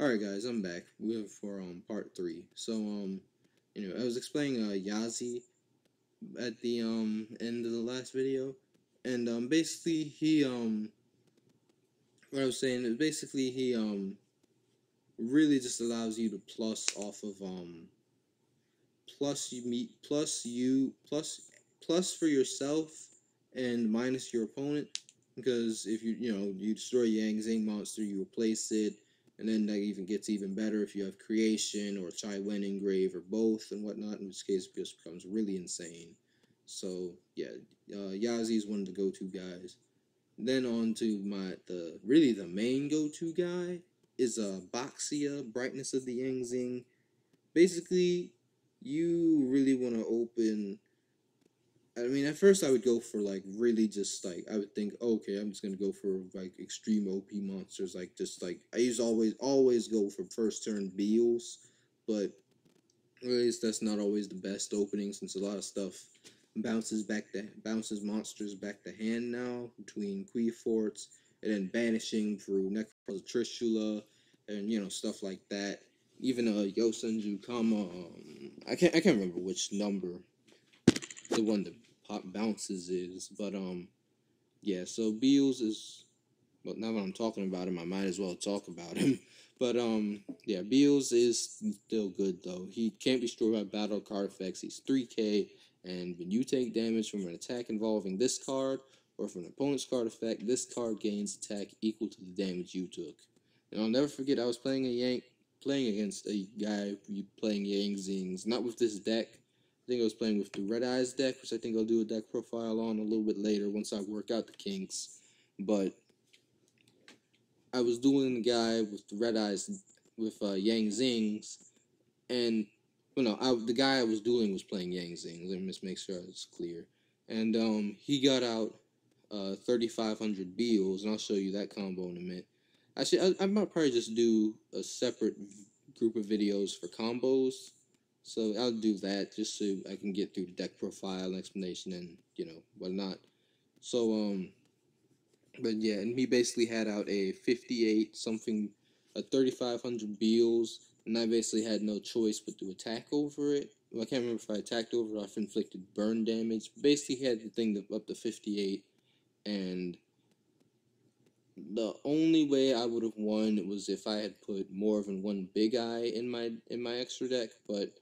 Alright guys, I'm back. We're for part 3. So I was explaining Yazi at the end of the last video. And basically he what I was saying is basically he really just allows you to plus off of plus for yourself and minus your opponent, because if you destroy Yang Zing monster, you replace it, and then that even gets even better if you have creation or Chai Wen engrave or both and whatnot, in which case it just becomes really insane. So yeah, Yazi is one of the go-to guys. Then on to the main go-to guy is Boxia, Brightness of the Yang Zing. Basically, you really want to open. I mean, at first I would go for like really just like I would think, okay, I'm just gonna go for like extreme OP monsters, like just like I always go for first turn Beals, but really that's not always the best opening, since a lot of stuff bounces monsters back to hand now between Forts and then banishing through Necro's Trishula and stuff like that. Even Yosenju Kama, I can't remember which number the one that pop bounces is, but yeah. So Beals is, well, now that I'm talking about him, I might as well talk about him. But yeah, Beals is still good though. He can't be destroyed by battle card effects. He's 3K, and when you take damage from an attack involving this card or from an opponent's card effect, this card gains attack equal to the damage you took. And I'll never forget, I was playing against a guy playing Yang Zings, not with this deck. I think I was playing with the Red Eyes deck, which I think I'll do a deck profile on a little bit later once I work out the kinks. But I was dueling the guy with the Red Eyes with Yang Zings, and the guy I was dueling was playing Yang Zings. Let me just make sure it's clear. And he got out 3,500 Beals, and I'll show you that combo in a minute. Actually, I might probably just do a separate group of videos for combos. So I'll do that just so I can get through the deck profile and explanation and whatnot. So but yeah, and he basically had out a 58 something, a 3,500 Beals, and I basically had no choice but to attack over it. Well, I can't remember if I attacked over it or if I inflicted burn damage. Basically, he had the thing up to 58, and the only way I would have won was if I had put more than one big eye in my extra deck. But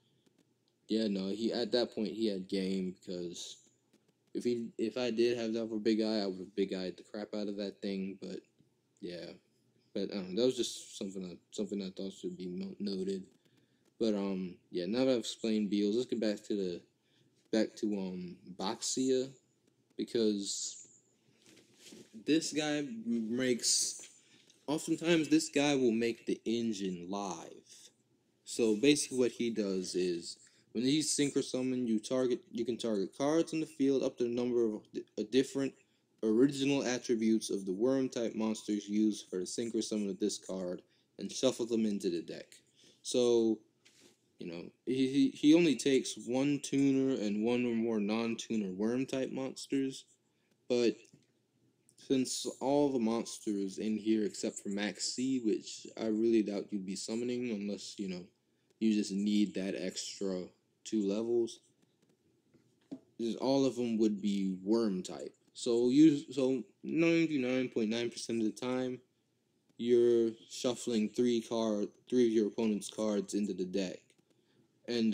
yeah, no, at that point he had game, because if I did have that for big eye, I would have big eyed the crap out of that thing. But yeah, but that was just something I thought should be noted. But yeah, now that I've explained Beals, let's get back to Boxia, because this guy oftentimes this guy will make the engine live. So basically what he does is, when he's synchro summoned, you can target cards in the field up to the number of different original attributes of the worm type monsters used for the synchro summon of this card, and shuffle them into the deck. So he only takes one tuner and one or more non-tuner worm type monsters, but since all the monsters in here except for Max C, which I really doubt you'd be summoning unless you just need that extra 2 levels, all of them would be worm type. So 99.9% of the time, you're shuffling three of your opponent's cards into the deck. And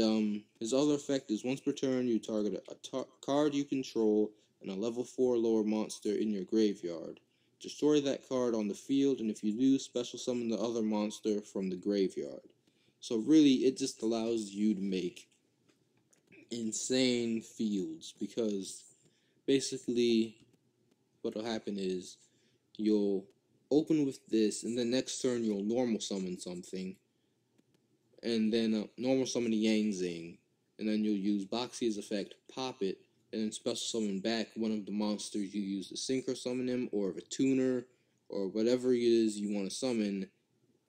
his other effect is, once per turn, you target a card you control and a level 4 lower monster in your graveyard. Destroy that card on the field, and if you do, special summon the other monster from the graveyard. So really, it just allows you to make insane fields, because basically what will happen is you'll open with this, and then next turn you'll normal summon something, and then normal summon the Yang Zing, and then you'll use Boxia's effect, pop it, and then special summon back one of the monsters you use to synchro summon him, or a tuner, or whatever it is you want to summon,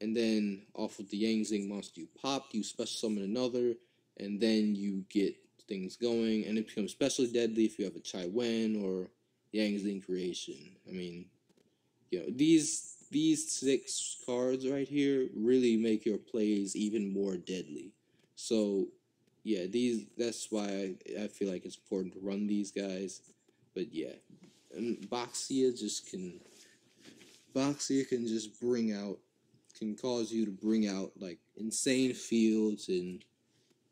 and then off of the Yang Zing monster you popped, you special summon another, and then you get things going, and it becomes especially deadly if you have a Chai Wen or Yang Zing creation. I mean, these these 6 cards right here really make your plays even more deadly. So yeah, that's why I feel like it's important to run these guys. But yeah, and Boxia can just can cause you to bring out like insane fields in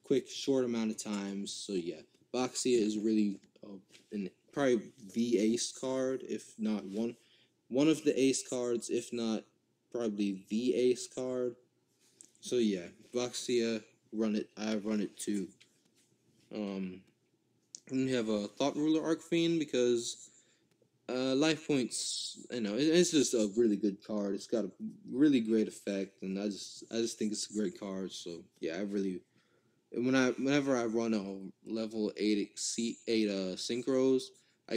quick, short amount of times. So yeah, Boxia is really probably the ace card, if not one of the ace cards, if not probably the ace card. So yeah, Boxia, run it. I run it too. And we have a Thought Ruler Archfiend because life points. It's just a really good card. It's got a really great effect, and I just think it's a great card. So yeah, I really whenever I run a level 8 synchros, I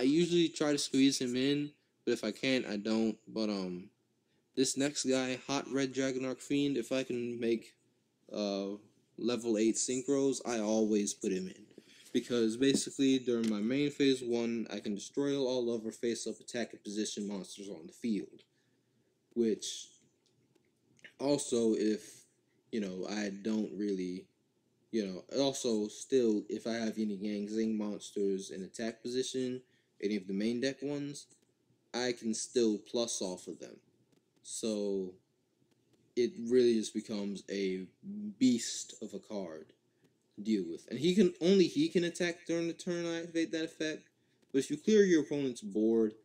usually try to squeeze him in, but if I can't, I don't. But this next guy, Hot Red Dragon Arc Fiend, if I can make uh level 8 synchros, I always put him in. Because basically during my main phase 1, I can destroy all other face up attack and position monsters on the field. Which also if I don't really also still if I have any Yang Zing monsters in attack position, any of the main deck ones, I can still plus off of them. So it really just becomes a beast of a card to deal with. And he can attack during the turn I activate that effect. But if you clear your opponent's board,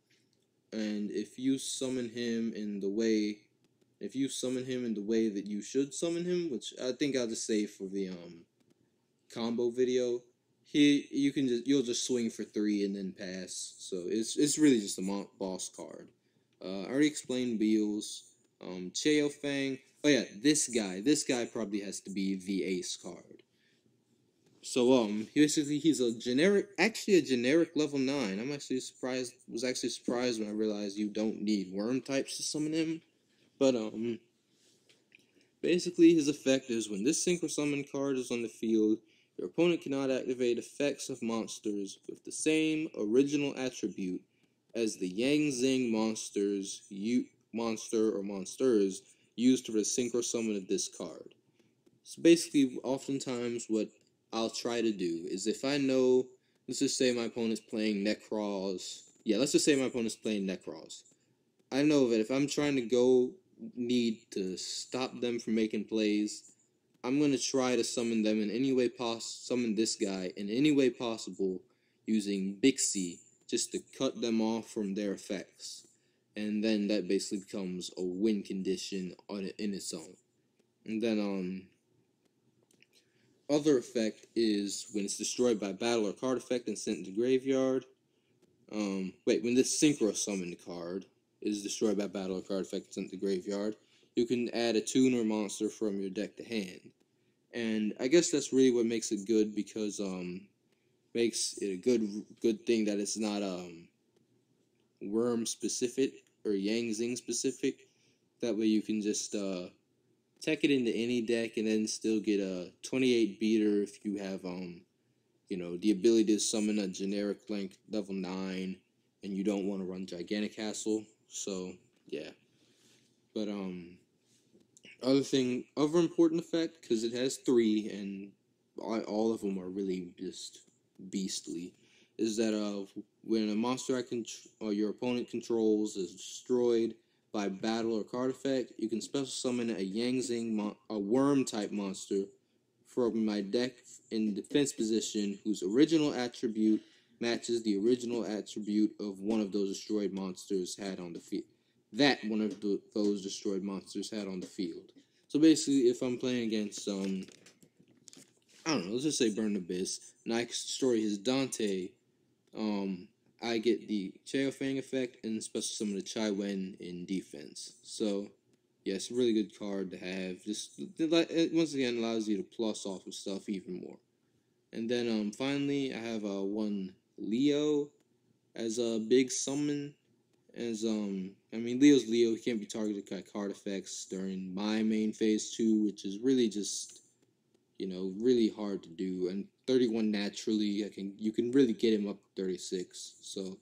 and if you summon him in the way that you should summon him, which I think I'll just say for the combo video, you'll just swing for 3 and then pass. So it's really just a boss card. I already explained Beals. Cheo Fang. Oh yeah, this guy probably has to be the ace card. So he's a generic level 9. Was actually surprised when I realized you don't need worm types to summon him. But basically his effect is when this Synchro Summon card is on the field, your opponent cannot activate effects of monsters with the same original attribute as the Yang Zing monster or monsters used for the Synchro Summon of this card. So basically, oftentimes what I'll try to do is if I know, let's just say my opponent's playing Necros. Yeah, let's just say my opponent's playing Necros. I know that if I'm trying to need to stop them from making plays, I'm going to try to summon them in any way summon this guy in any way possible using Bixie just to cut them off from their effects. And then that basically becomes a win condition in its own. And then other effect is when it's destroyed by battle or card effect and sent to graveyard. When this Synchro Summon card is destroyed by battle or card effect and sent to graveyard, you can add a tuner monster from your deck to hand. And I guess that's really what makes it good, because makes it a good thing that it's not worm specific or Yang Zing specific. That way you can just tech it into any deck and then still get a 28 beater if you have the ability to summon a generic length level 9 and you don't want to run Gigantic Castle. So yeah. But other important effect, because it has 3 and all of them are really just beastly, is that when a monster your opponent controls is destroyed by battle or card effect, you can special summon a Yang Zing a worm type monster from my deck in defense position whose original attribute matches the original attribute of one of those destroyed monsters had on the field. Those destroyed monsters had on the field. So basically, if I'm playing against I don't know, let's just say Burn Abyss, and I destroy his Dante, I get the Cheo Fang effect and special summon the Chai Wen in defense. So yeah, it's a really good card to have. Just it once again allows you to plus off of stuff even more. And then finally, I have one Leo as a big summon. Leo's Leo. He can't be targeted by card effects during my main phase 2, which is really just really hard to do. And 31 naturally, you can really get him up to 36. So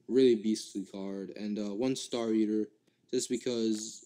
really beastly card. And one Star Eater, just because